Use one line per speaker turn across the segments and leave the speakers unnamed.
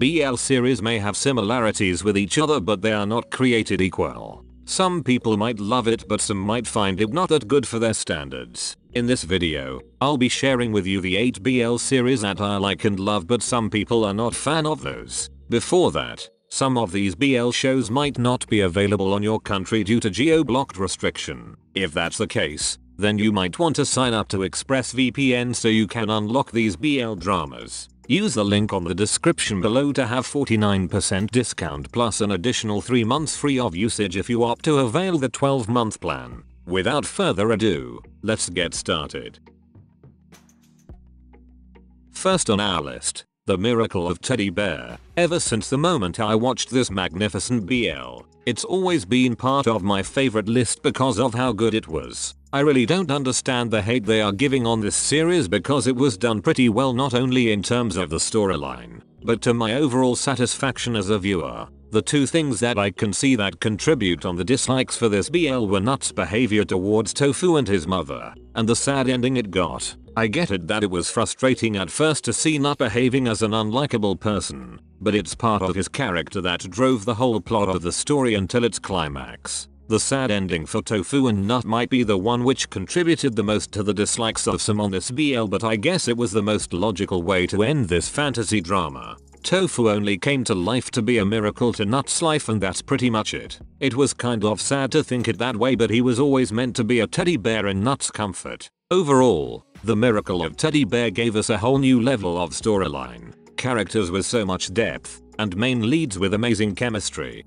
BL series may have similarities with each other, but they are not created equal. Some people might love it, but some might find it not that good for their standards. In this video, I'll be sharing with you the 8 BL series that I like and love, but some people are not fan of those. Before that, some of these BL shows might not be available on your country due to geo-blocked restriction. If that's the case, then you might want to sign up to ExpressVPN so you can unlock these BL dramas. Use the link on the description below to have 49% discount plus an additional 3 months free of usage if you opt to avail the 12-month plan. Without further ado, let's get started. First on our list, The Miracle of Teddy Bear. Ever since the moment I watched this magnificent BL, it's always been part of my favorite list because of how good it was. I really don't understand the hate they are giving on this series because it was done pretty well, not only in terms of the storyline, but to my overall satisfaction as a viewer. The two things that I can see that contribute on the dislikes for this BL were Nut's behavior towards Tofu and his mother, and the sad ending it got. I get it that it was frustrating at first to see Nut behaving as an unlikable person, but it's part of his character that drove the whole plot of the story until its climax. The sad ending for Tofu and Nut might be the one which contributed the most to the dislikes of some on this BL, but I guess it was the most logical way to end this fantasy drama. Tofu only came to life to be a miracle to Nut's life, and that's pretty much it. It was kind of sad to think it that way, but he was always meant to be a teddy bear in Nut's comfort. Overall, The Miracle of Teddy Bear gave us a whole new level of storyline, characters with so much depth, and main leads with amazing chemistry.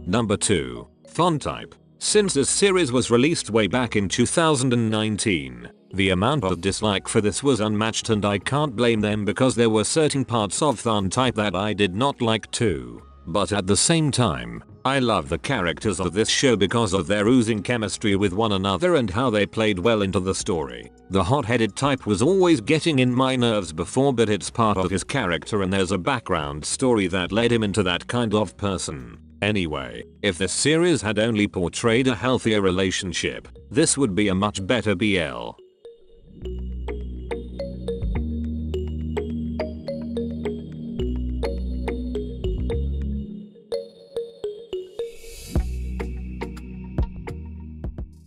Number 2. Font Type. Since this series was released way back in 2019, the amount of dislike for this was unmatched, and I can't blame them because there were certain parts of Font Type that I did not like too. But at the same time, I love the characters of this show because of their oozing chemistry with one another and how they played well into the story. The hot-headed type was always getting in my nerves before, but it's part of his character and there's a background story that led him into that kind of person. Anyway, if this series had only portrayed a healthier relationship, this would be a much better BL.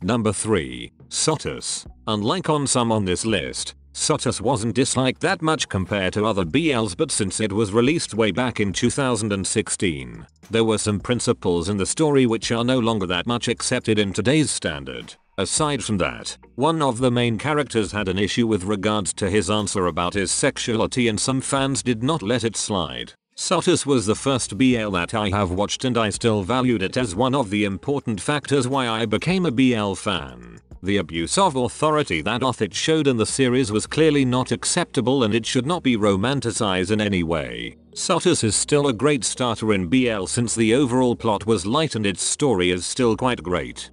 Number 3. Sotus. Unlike on some on this list, Sotus wasn't disliked that much compared to other BLs, but since it was released way back in 2016, there were some principles in the story which are no longer that much accepted in today's standard. Aside from that, one of the main characters had an issue with regards to his answer about his sexuality, and some fans did not let it slide. Sotus was the first BL that I have watched, and I still valued it as one of the important factors why I became a BL fan. The abuse of authority that Othit showed in the series was clearly not acceptable, and it should not be romanticized in any way. Sotus is still a great starter in BL since the overall plot was light and its story is still quite great.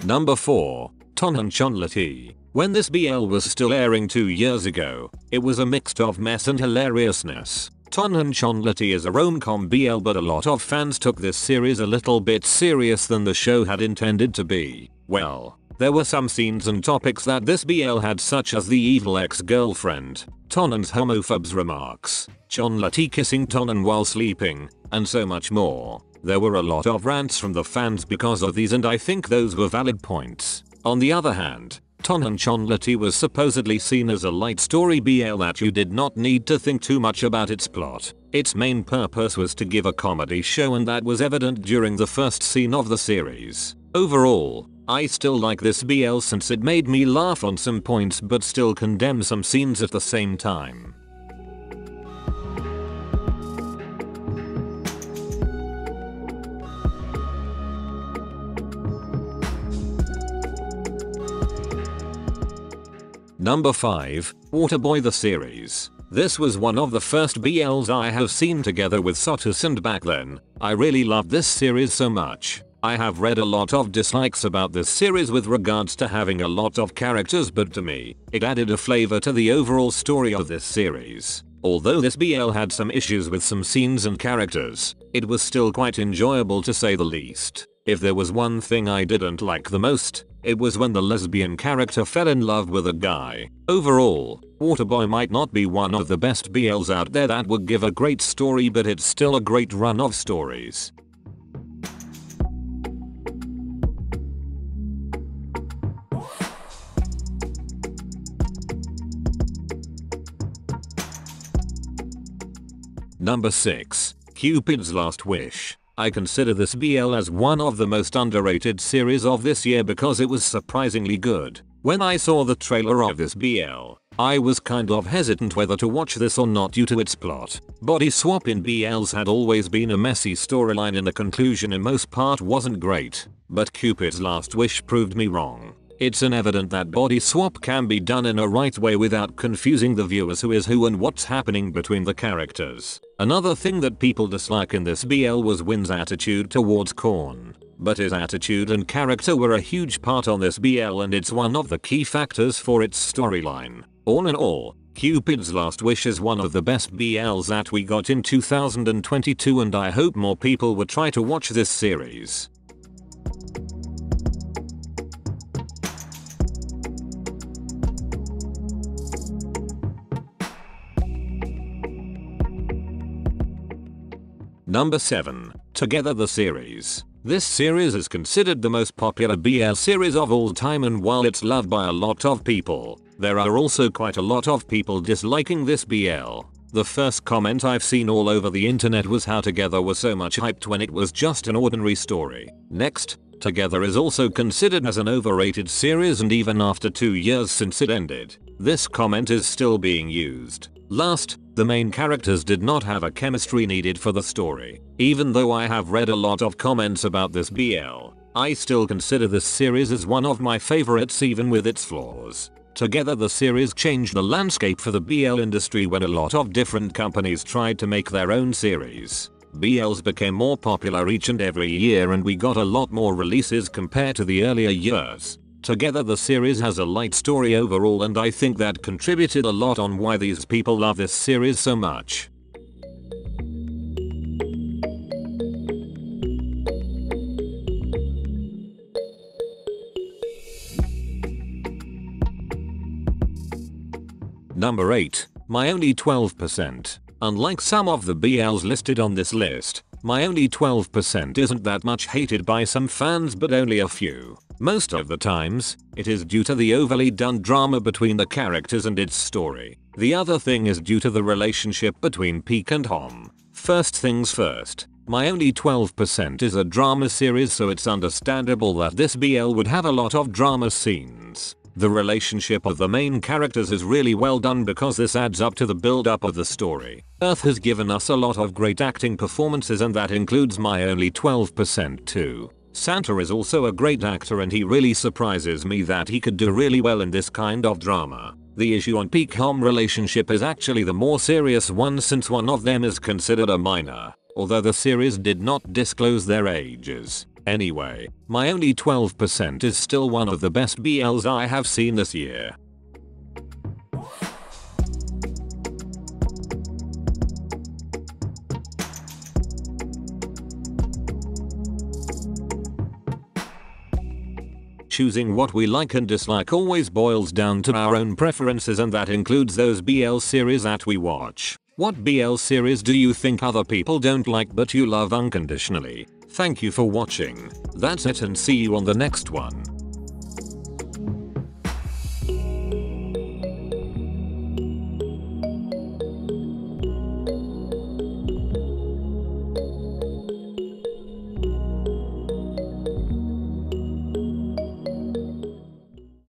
Number 4. Ton and Chonlati. When this BL was still airing 2 years ago, it was a mix of mess and hilariousness. Ton and Chonlati is a rom-com BL, but a lot of fans took this series a little bit serious than the show had intended to be. Well, there were some scenes and topics that this BL had, such as the evil ex-girlfriend, Tonan's homophobes remarks, Chonlati kissing Tonan while sleeping, and so much more. There were a lot of rants from the fans because of these, and I think those were valid points. On the other hand, Ton and Chonlati was supposedly seen as a light story BL that you did not need to think too much about its plot. Its main purpose was to give a comedy show, and that was evident during the first scene of the series. Overall, I still like this BL since it made me laugh on some points but still condemn some scenes at the same time. Number 5. Waterboy the series. This was one of the first BLs I have seen together with Sotus, and back then, I really loved this series so much. I have read a lot of dislikes about this series with regards to having a lot of characters, but to me, it added a flavor to the overall story of this series. Although this BL had some issues with some scenes and characters, it was still quite enjoyable to say the least. If there was one thing I didn't like the most, it was when the lesbian character fell in love with a guy. Overall, Waterboy might not be one of the best BLs out there that would give a great story, but it's still a great run of stories. Number 6. Cupid's Last Wish. I consider this BL as one of the most underrated series of this year because it was surprisingly good. When I saw the trailer of this BL, I was kind of hesitant whether to watch this or not due to its plot. Body swap in BLs had always been a messy storyline and the conclusion in most part wasn't great, but Cupid's Last Wish proved me wrong. It's evident that body swap can be done in a right way without confusing the viewers who is who and what's happening between the characters. Another thing that people dislike in this BL was Win's attitude towards Korn. But his attitude and character were a huge part on this BL and it's one of the key factors for its storyline. All in all, Cupid's Last Wish is one of the best BLs that we got in 2022 and I hope more people would try to watch this series. Number 7. Together the Series. This series is considered the most popular BL series of all time, and while it's loved by a lot of people, there are also quite a lot of people disliking this BL. The first comment I've seen all over the internet was how Together was so much hyped when it was just an ordinary story. Next, Together is also considered as an overrated series, and even after 2 years since it ended, this comment is still being used. Last, the main characters did not have a chemistry needed for the story. Even though I have read a lot of comments about this BL, I still consider this series as one of my favorites even with its flaws. Together the series changed the landscape for the BL industry when a lot of different companies tried to make their own series. BLs became more popular each and every year and we got a lot more releases compared to the earlier years. Together the series has a light story overall and I think that contributed a lot on why these people love this series so much. Number 8. My Only 12%. Unlike some of the BLs listed on this list, My Only 12% isn't that much hated by some fans but only a few. Most of the times, it is due to the overly done drama between the characters and its story. The other thing is due to the relationship between Peek and Hom. First things first, My Only 12% is a drama series, so it's understandable that this BL would have a lot of drama scenes. The relationship of the main characters is really well done because this adds up to the build-up of the story. Earth has given us a lot of great acting performances and that includes My Only 12% too. Santa is also a great actor and he really surprises me that he could do really well in this kind of drama. The issue on Peek-Hom relationship is actually the more serious one since one of them is considered a minor, although the series did not disclose their ages. Anyway, My Only 12% is still one of the best BLs I have seen this year. Choosing what we like and dislike always boils down to our own preferences, and that includes those BL series that we watch. What BL series do you think other people don't like but you love unconditionally? Thank you for watching. That's it and see you on the next one.